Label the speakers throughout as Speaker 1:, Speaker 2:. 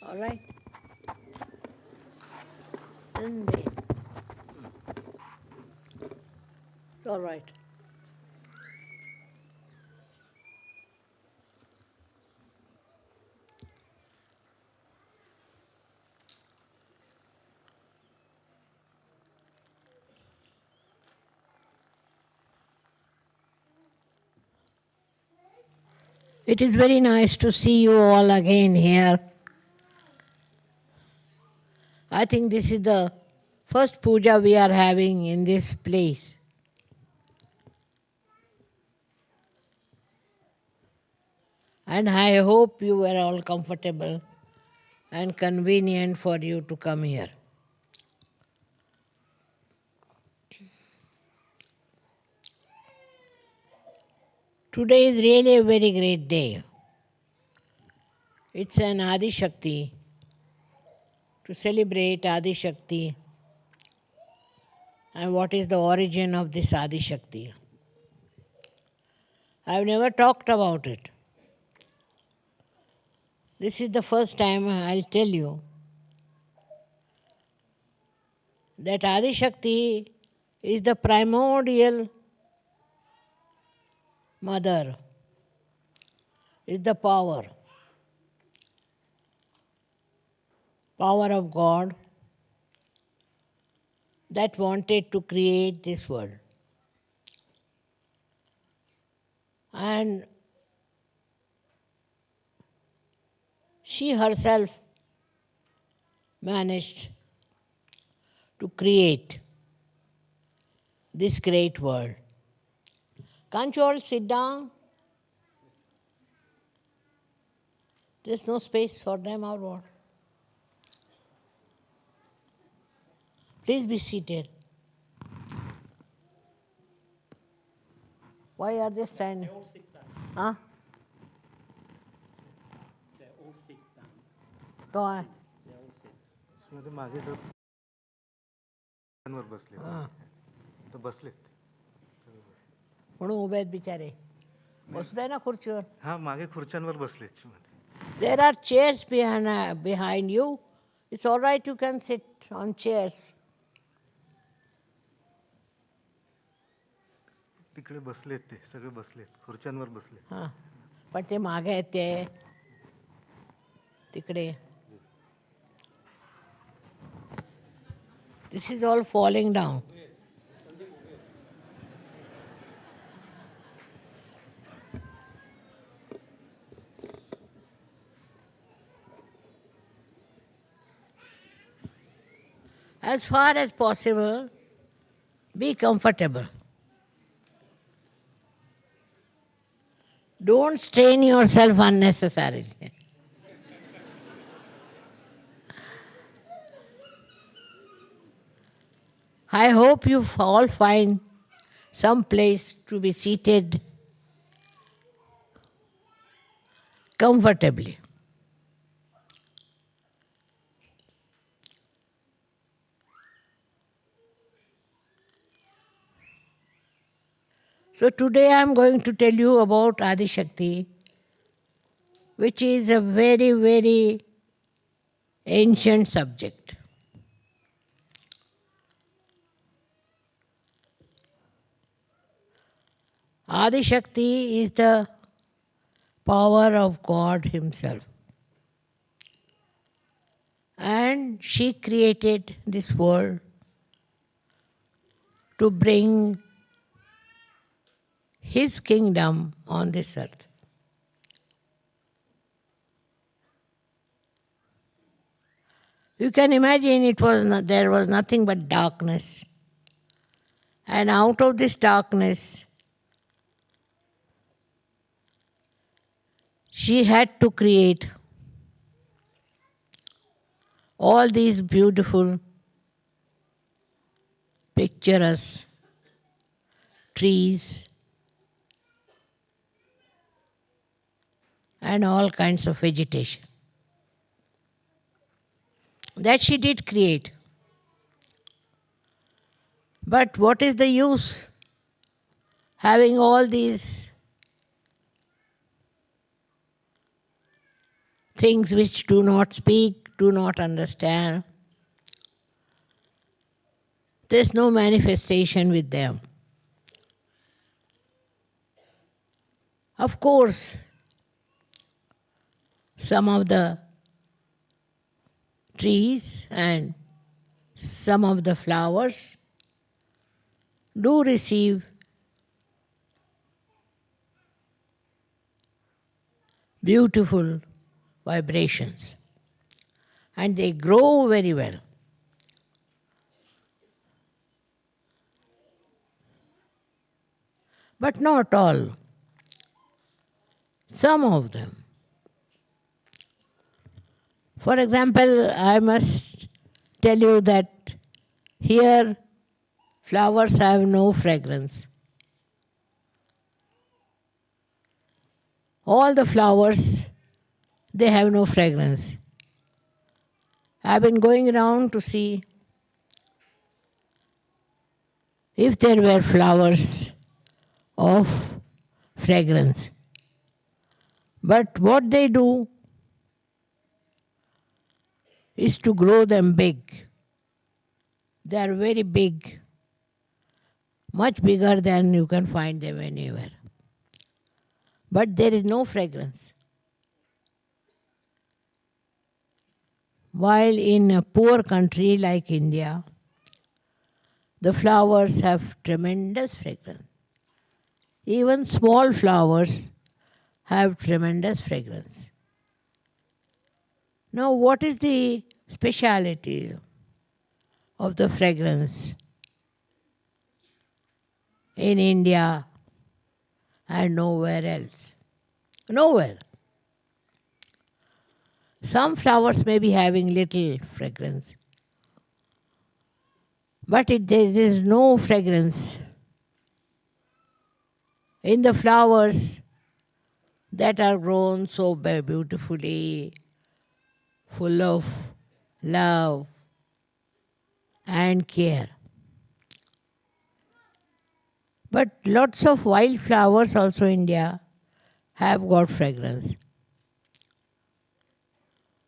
Speaker 1: All right? Isn't it? It's all right. It is very nice to see you all again here. I think this is the first puja we are having in this place. And I hope you were all comfortable and convenient for you to come here. Today is really a very great day. It's an Adi Shakti, to celebrate Adi Shakti and what is the origin of this Adi Shakti. I've never talked about it. This is the first time I'll tell you that Adi Shakti is the primordial mother, is the power of God that wanted to create this world. And she herself managed to create this great world. Can't you all sit down? There's no space for them or what? Please be seated. Why are they standing?
Speaker 2: They all sit down.
Speaker 1: Huh?
Speaker 2: They all sit down.
Speaker 1: Go on.
Speaker 2: They all sit.
Speaker 3: मध्ये मागे तर वर बसले तर बसलेत सगळे बसले.
Speaker 1: म्हणून उभे आहेत बिचारे. बसू दे ना खुर्चीवर.
Speaker 3: हा मागे खुर्च्यांवर बसलेत मध्ये.
Speaker 1: There are chairs behind you. It's all right, you can sit on chairs.
Speaker 3: तिकडे बसलेत ते सगळे बसलेत खुर्च्यांवर बसलेत.
Speaker 1: हां, पण ते मागे आहेत ते तिकडे. This is all falling down. As far as possible, be comfortable. Don't strain yourself unnecessarily. I hope you all find some place to be seated comfortably. So today I am going to tell you about Adi Shakti, which is a very, very ancient subject. Adi Shakti is the power of God Himself. And she created this world to bring His kingdom on this earth. You can imagine there was nothing but darkness. And out of this darkness, she had to create all these beautiful, picturesque trees and all kinds of vegetation. That she did create. But what is the use having all these things which do not speak, do not understand. There's no manifestation with them. Of course, some of the trees and some of the flowers do receive beautiful vibrations and they grow very well. But not all. Some of them. For example, I must tell you that here flowers have no fragrance. All the flowers, they have no fragrance. I've been going around to see if there were flowers of fragrance. But what they do is to grow them big. They are very big, much bigger than you can find them anywhere. But there is no fragrance. While in a poor country like India, the flowers have tremendous fragrance. Even small flowers have tremendous fragrance. Now, what is the speciality of the fragrance in India and nowhere else? Nowhere. Some flowers may be having little fragrance, but there is no fragrance in the flowers that are grown so beautifully, full of love and care. But lots of wild flowers also in India have got fragrance.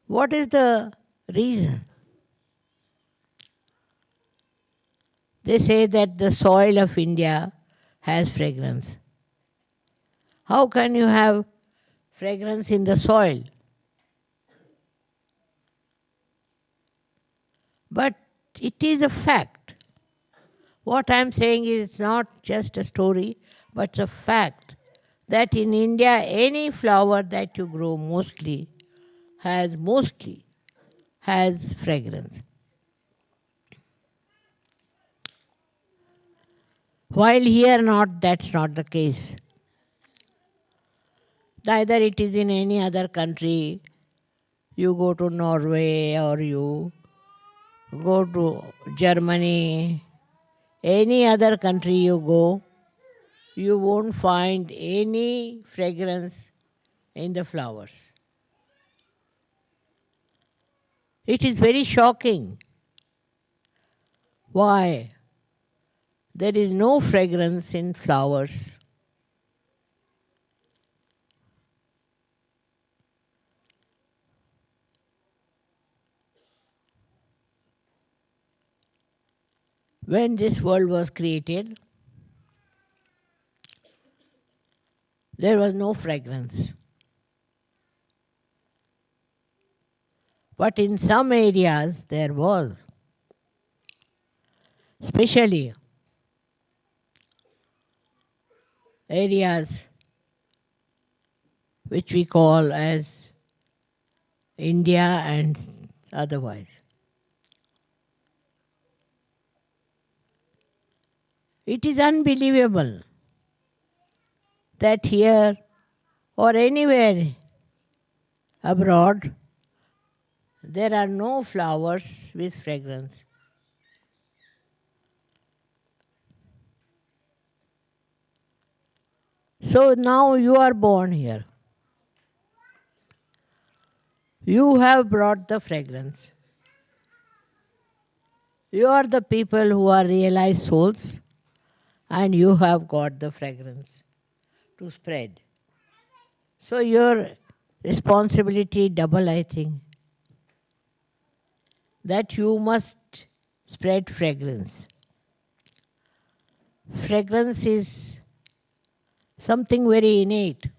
Speaker 1: What is the reason? They say that the soil of India has fragrance. How can you have fragrance in the soil? But it is a fact. What I am saying is not just a story, but a fact that in India, any flower that you grow mostly has fragrance. While here that's not the case. Neither it is in any other country. You go to Norway or you go to Germany, any other country you go, you won't find any fragrance in the flowers. It is very shocking. Why? There is no fragrance in flowers. When this world was created, there was no fragrance. But in some areas there was. Especially areas which we call as India and otherwise. It is unbelievable that here or anywhere abroad there are no flowers with fragrance. So now you are born here. You have brought the fragrance. You are the people who are realized souls and you have got the fragrance to spread. So your responsibility double, I think, that you must spread fragrance. Fragrance is something very innate.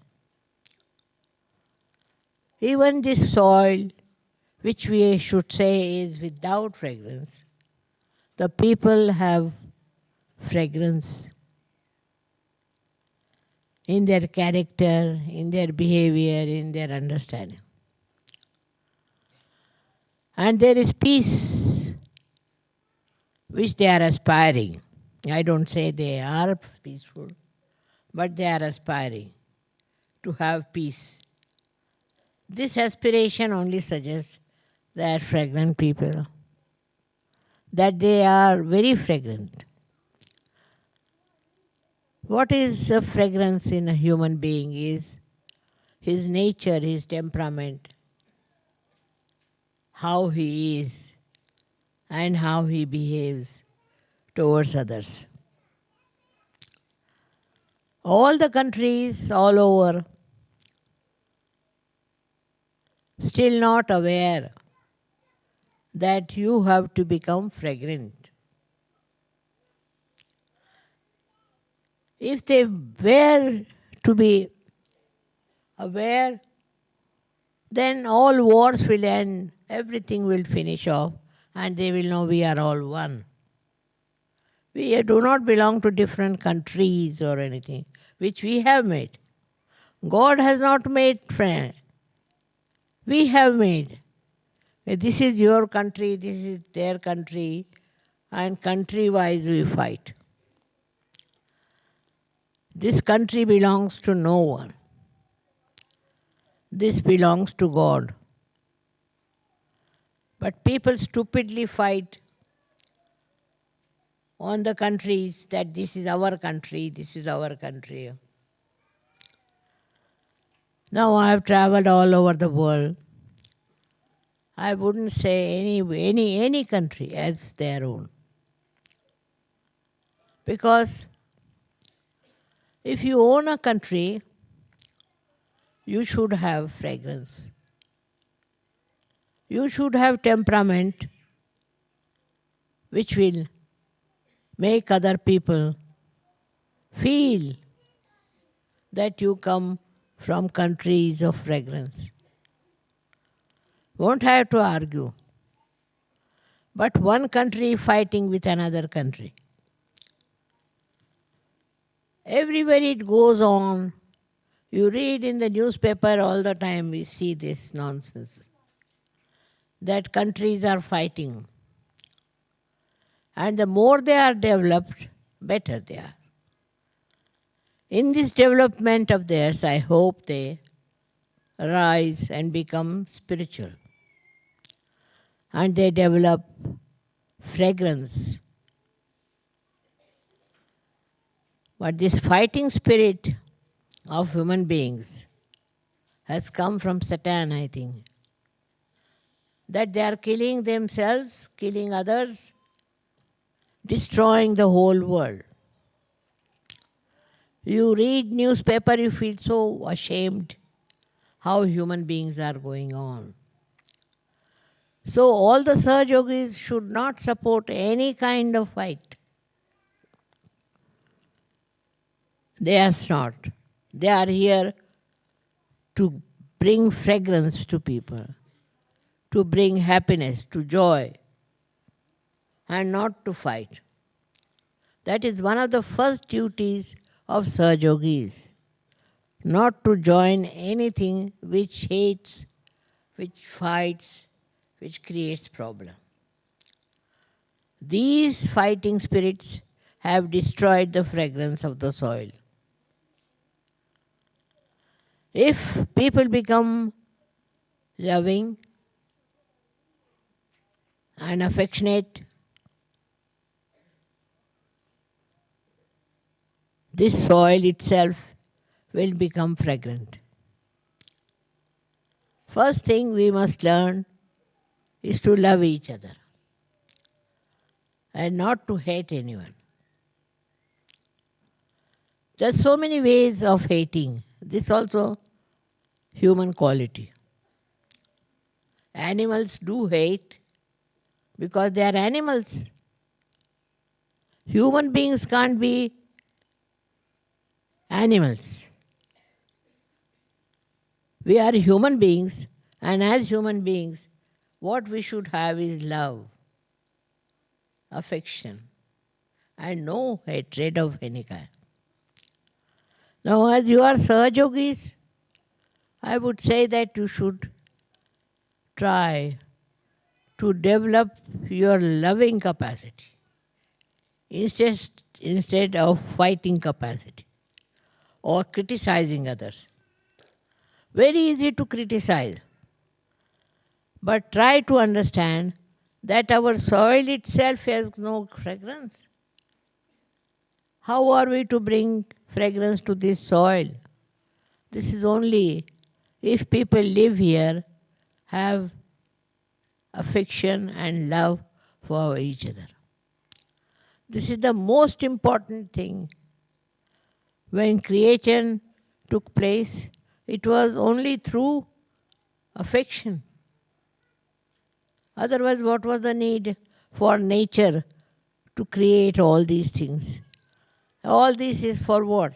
Speaker 1: Even this soil, which we should say is without fragrance, the people have fragrance in their character, in their behavior, in their understanding. And there is peace which they are aspiring. I don't say they are peaceful, but they are aspiring to have peace. This aspiration only suggests that fragrant people, that they are very fragrant. What is a fragrance in a human being is his nature, his temperament, how he is, and how he behaves towards others. All the countries all over still not aware that you have to become fragrant. If they were to be aware, then all wars will end, everything will finish off, and they will know we are all one. We do not belong to different countries or anything, which we have made. God has not made friend. We have made. This is your country, this is their country, and country-wise we fight. This country belongs to no one. This belongs to God. But people stupidly fight on the countries that this is our country, this is our country. Now I have traveled all over the world. I wouldn't say any country as their own. Because if you own a country, you should have fragrance. You should have temperament which will make other people feel that you come from countries of fragrance. Won't have to argue. But one country fighting with another country. Everywhere it goes on, you read in the newspaper all the time, we see this nonsense. That countries are fighting. And the more they are developed, better they are. In this development of theirs, I hope they rise and become spiritual. And they develop fragrance. But this fighting spirit of human beings has come from Satan, I think. That they are killing themselves, killing others, destroying the whole world. You read newspaper, you feel so ashamed how human beings are going on. So all the Sahajyogis should not support any kind of fight. They are not. They are here to bring fragrance to people, to bring happiness, to joy, and not to fight. That is one of the first duties of Sahajyogis, not to join anything which hates, which fights, which creates problem. These fighting spirits have destroyed the fragrance of the soil. If people become loving and affectionate, this soil itself will become fragrant. First thing we must learn is to love each other and not to hate anyone. There are so many ways of hating. This also human quality. Animals do hate because they are animals. Human beings can't be animals. We are human beings, and as human beings, what we should have is love, affection, and no hatred of any kind. Now, as you are Sahajyogis, I would say that you should try to develop your loving capacity instead, instead of fighting capacity or criticizing others. Very easy to criticize, but try to understand that our soil itself has no fragrance. How are we to bring fragrance to this soil? This is only if people live here, have affection and love for each other. This is the most important thing. When creation took place, it was only through affection. Otherwise, what was the need for nature to create all these things? All this is for what?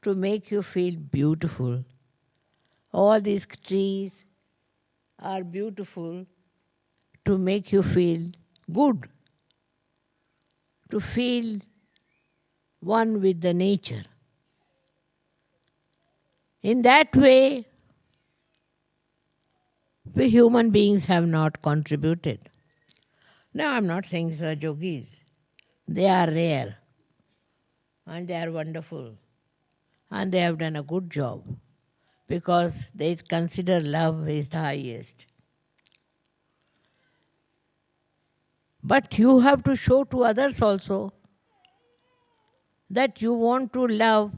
Speaker 1: To make you feel beautiful. All these trees are beautiful to make you feel good, to feel one with the nature. In that way, we human beings have not contributed. Now, I'm not saying Sahajyogis. They are rare and they are wonderful and they have done a good job because they consider love is the highest. But you have to show to others also that you want to love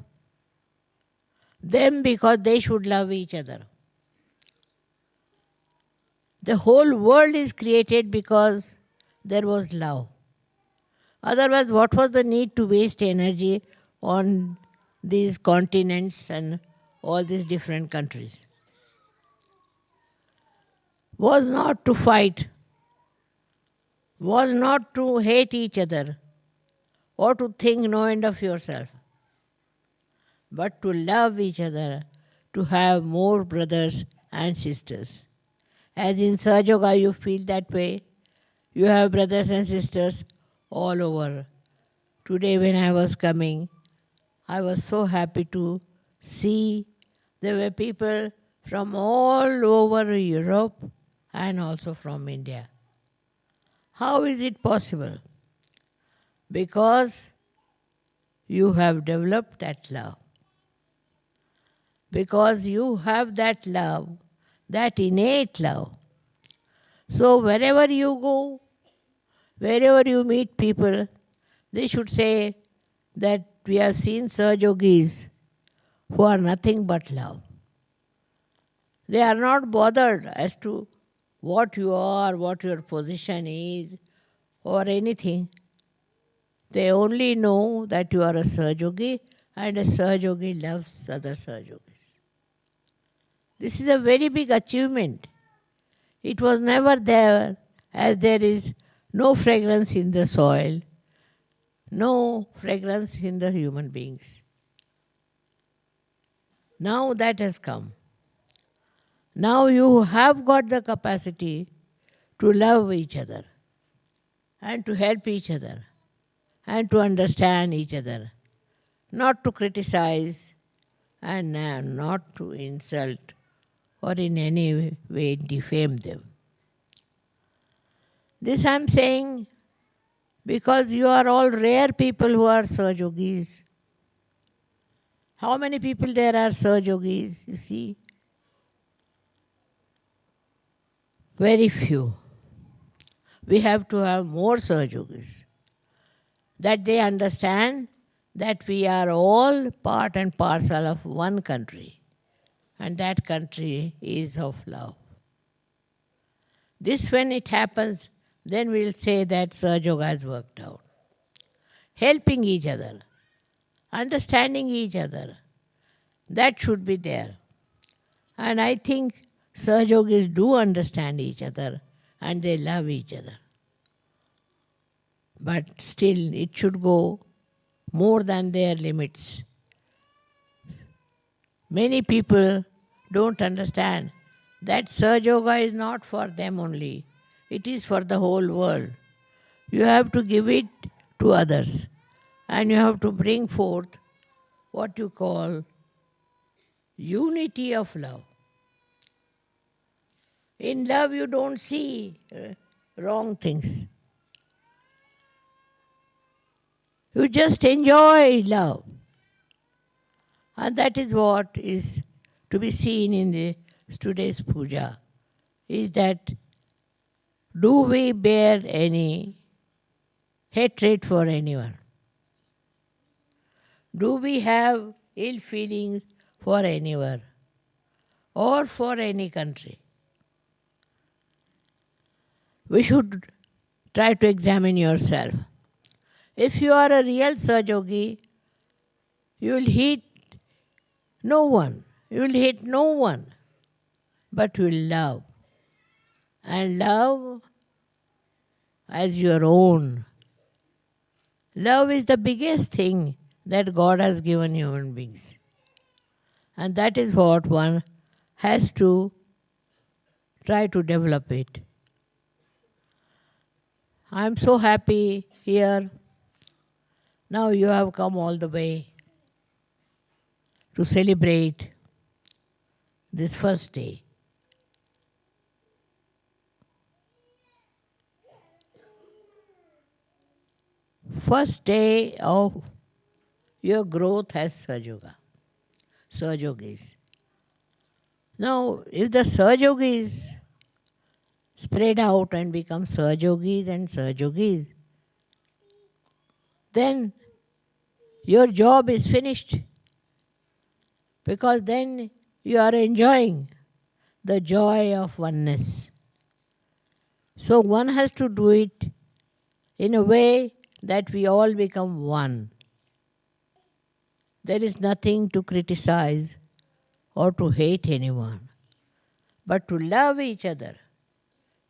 Speaker 1: them because they should love each other. The whole world is created because there was love. Otherwise, what was the need to waste energy on these continents and all these different countries? Was not to fight, was not to hate each other or to think no end of yourself, but to love each other, to have more brothers and sisters. As in Sahajyoga, you feel that way. You have brothers and sisters all over. Today, when I was coming, I was so happy to see there were people from all over Europe and also from India. How is it possible? Because you have developed that love. Because you have that love, that innate love. So wherever you go, wherever you meet people, they should say that we have seen Sahajyogis who are nothing but love. They are not bothered as to what you are, what your position is, or anything. They only know that you are a Sahajyogi and a Sahajyogi loves other Sahajyogis. This is a very big achievement. It was never there, as there is no fragrance in the soil, no fragrance in the human beings. Now that has come. Now you have got the capacity to love each other and to help each other and to understand each other, not to criticize and not to insult or in any way defame them. This I am saying because you are all rare people who are Sahajyogis. How many people there are Sahajyogis, you see? Very few. We have to have more Sahajyogis. That they understand that we are all part and parcel of one country. And that country is of love. This when it happens, then we'll say that Sahajyoga has worked out. Helping each other, understanding each other, that should be there. And I think Sahajyogis do understand each other and they love each other. But still, it should go more than their limits. Many people don't understand that Sahajyoga is not for them only. It is for the whole world. You have to give it to others. And you have to bring forth what you call unity of love. In love, you don't see wrong things. You just enjoy love. And that is what is to be seen in today's puja, is that do we bear any hatred for anyone? Do we have ill feelings for anyone or for any country? We should try to examine yourself. If you are a real Sahajyogi, you will hate no one. You will hate no one, but you will love. And love as your own. Love is the biggest thing that God has given human beings. And that is what one has to try to develop it. I am so happy here. Now you have come all the way to celebrate this first day. First day of your growth as Sahajyogis. Now, if the Sahajyogis spread out and become Sahajyogis and Sahajyogis, then your job is finished. Because then you are enjoying the joy of oneness. So one has to do it in a way that we all become one. There is nothing to criticize or to hate anyone, but to love each other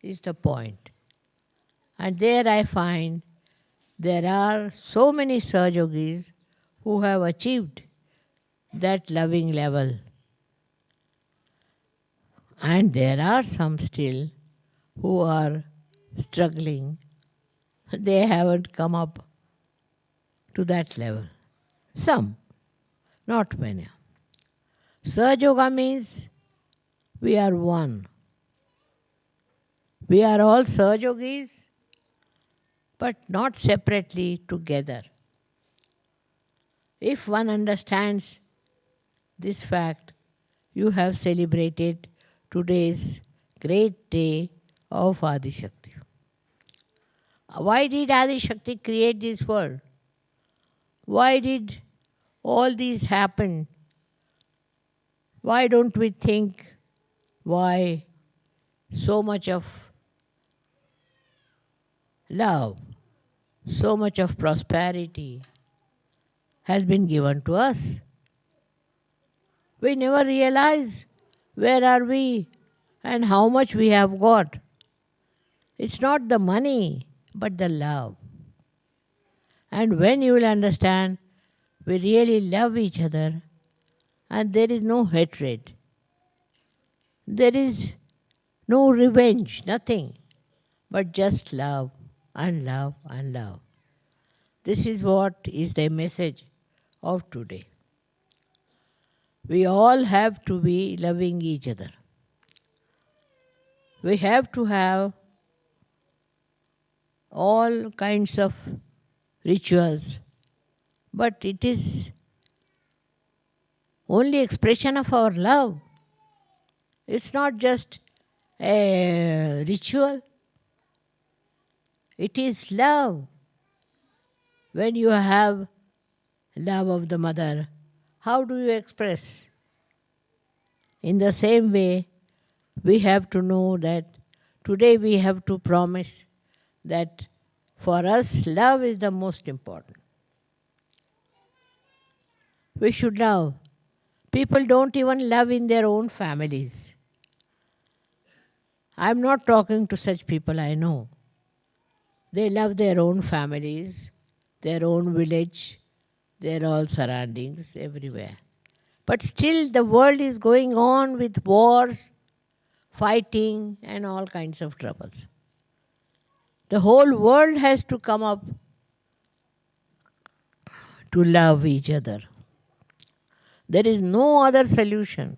Speaker 1: is the point. And there I find there are so many Sahajyogis who have achieved that loving level. And there are some still who are struggling. They haven't come up to that level. Some, not many. Sahajyoga means we are one. We are all Sahajyogis, but not separately, together. If one understands this fact, you have celebrated today's great day of Adi Shakti. Why did Adi Shakti create this world? Why did all these happen? Why don't we think why so much of love, so much of prosperity has been given to us? We never realize where are we and how much we have got. It's not the money, but the love. And when you will understand, we really love each other and there is no hatred. There is no revenge, nothing, but just love and love and love. This is what is the message of today. We all have to be loving each other. We have to have all kinds of rituals, but it is only expression of our love. It's not just a ritual. It is love. When you have love of the mother, how do you express? In the same way, we have to know that today we have to promise that for us, love is the most important. We should love. People don't even love in their own families. I'm not talking to such people, I know. They love their own families, their own village, their all surroundings, everywhere. But still, the world is going on with wars, fighting, and all kinds of troubles. The whole world has to come up to love each other. There is no other solution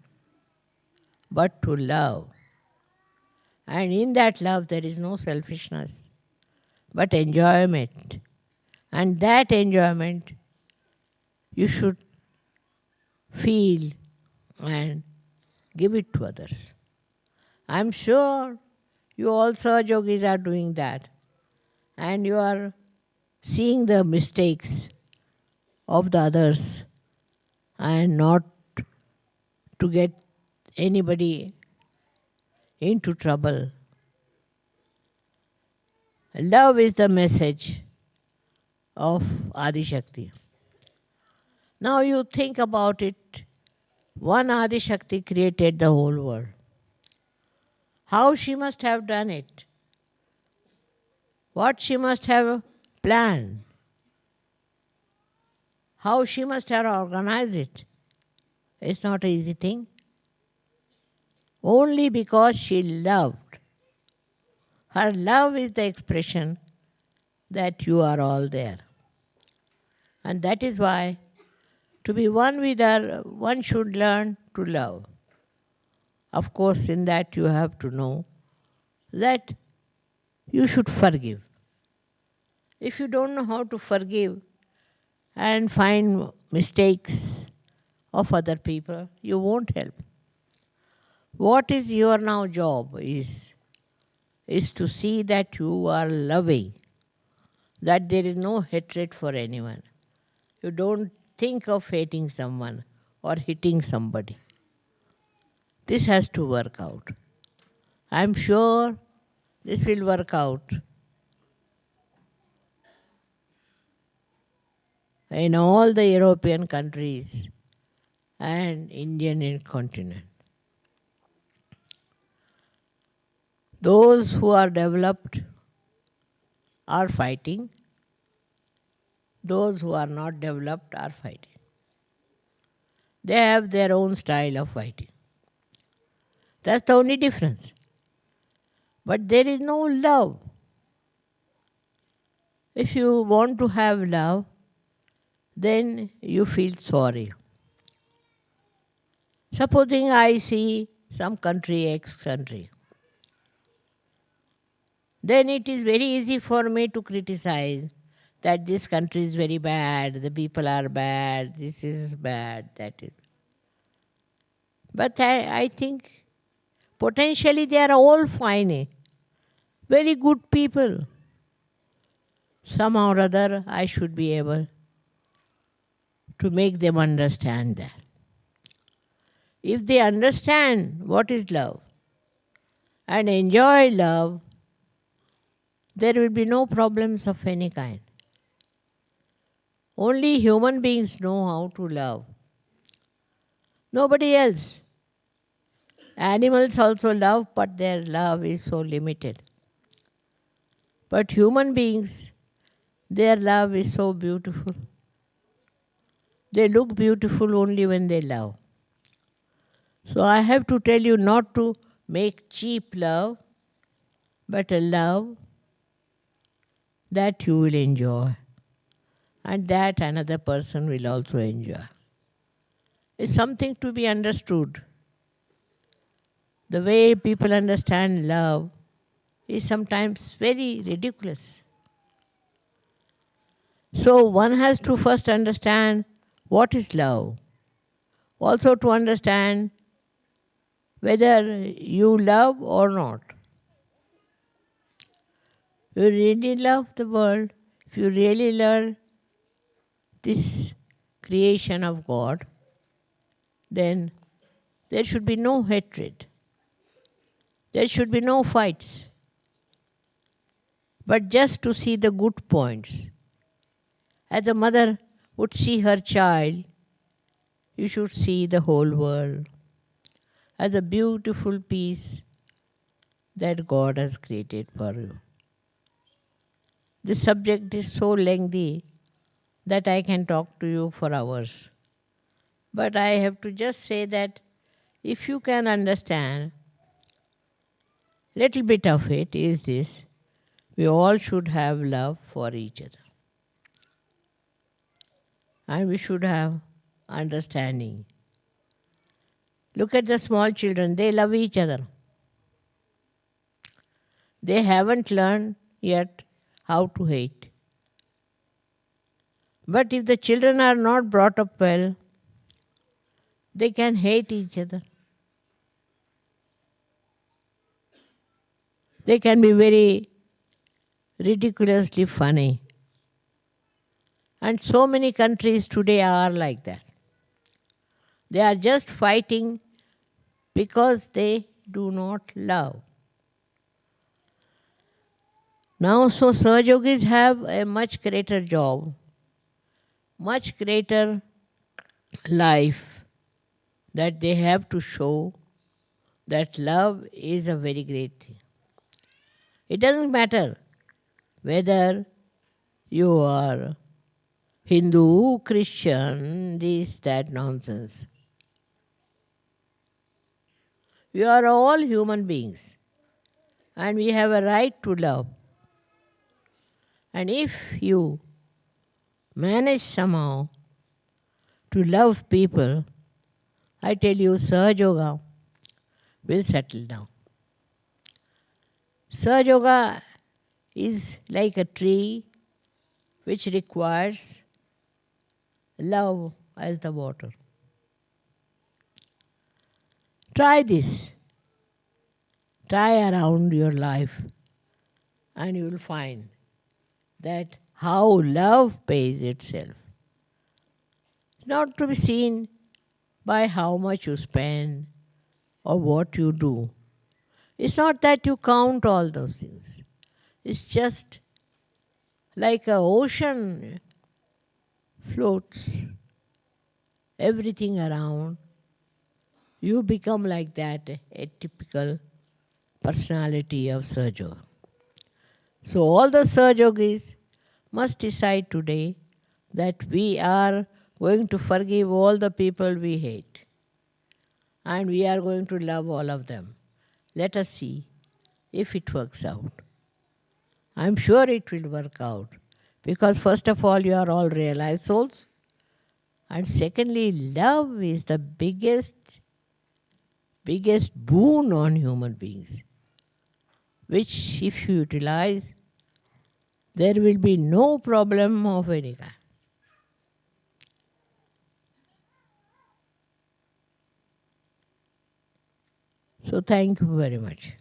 Speaker 1: but to love. And in that love, there is no selfishness, but enjoyment. And that enjoyment you should feel and give it to others. I'm sure you all Sahajyogis are doing that. And you are seeing the mistakes of the others and not to get anybody into trouble. Love is the message of Adi Shakti. Now you think about it. One Adi Shakti created the whole world. How she must have done it? What she must have planned? How she must have organized it? It's not an easy thing. Only because she loved. Her love is the expression that you are all there. And that is why to be one with her, one should learn to love. Of course, in that you have to know that you should forgive. If you don't know how to forgive and find mistakes of other people, you won't help. What is your now job is to see that you are loving, that there is no hatred for anyone. You don't think of hating someone or hitting somebody. This has to work out. I'm sure this will work out in all the European countries and Indian continent. Those who are developed are fighting. Those who are not developed are fighting. They have their own style of fighting. That's the only difference. But there is no love. If you want to have love, then you feel sorry. Supposing I see some country, X country, then it is very easy for me to criticize that this country is very bad, the people are bad, this is bad, that is. But I think potentially they are all fine, very good people. Somehow or other I should be able to make them understand that. If they understand what is love and enjoy love, there will be no problems of any kind. Only human beings know how to love. Nobody else. Animals also love, but their love is so limited. But human beings, their love is so beautiful. They look beautiful only when they love. So I have to tell you not to make cheap love, but a love that you will enjoy and that another person will also enjoy. It's something to be understood. The way people understand love is sometimes very ridiculous. So one has to first understand what is love. Also to understand whether you love or not. You really love the world, if you really love this creation of God, then there should be no hatred. There should be no fights. But just to see the good points. As a mother would see her child You should see the whole world as a beautiful piece that God has created for you. This subject is so lengthy that I can talk to you for hours. But I have to just say that if you can understand little bit of it is this: we all should have love for each other. And we should have understanding. Look at the small children, they love each other. They haven't learned yet how to hate. But if the children are not brought up well, they can hate each other. They can be very ridiculously funny. And so many countries today are like that. They are just fighting because they do not love. Now, so Sahajyogis have a much greater job, much greater life, that they have to show that love is a very great thing. It doesn't matter whether you are Hindu, Christian, this, that nonsense. We are all human beings and we have a right to love. And if you manage somehow to love people, I tell you, Sahajyoga will settle down. Sahajyoga is like a tree which requires love as the water. Try this. Try around your life and you will find that how love pays itself. Not to be seen by how much you spend or what you do. It's not that you count all those things. It's just like an ocean floats everything around. You become like that, a typical personality of Sahajyoga. So all the Sahajyogis must decide today that we are going to forgive all the people we hate. And we are going to love all of them. Let us see if it works out. I'm sure it will work out. Because first of all, you are all realized souls. And secondly, love is the biggest boon on human beings, which if you utilize, there will be no problem of any kind. So thank you very much.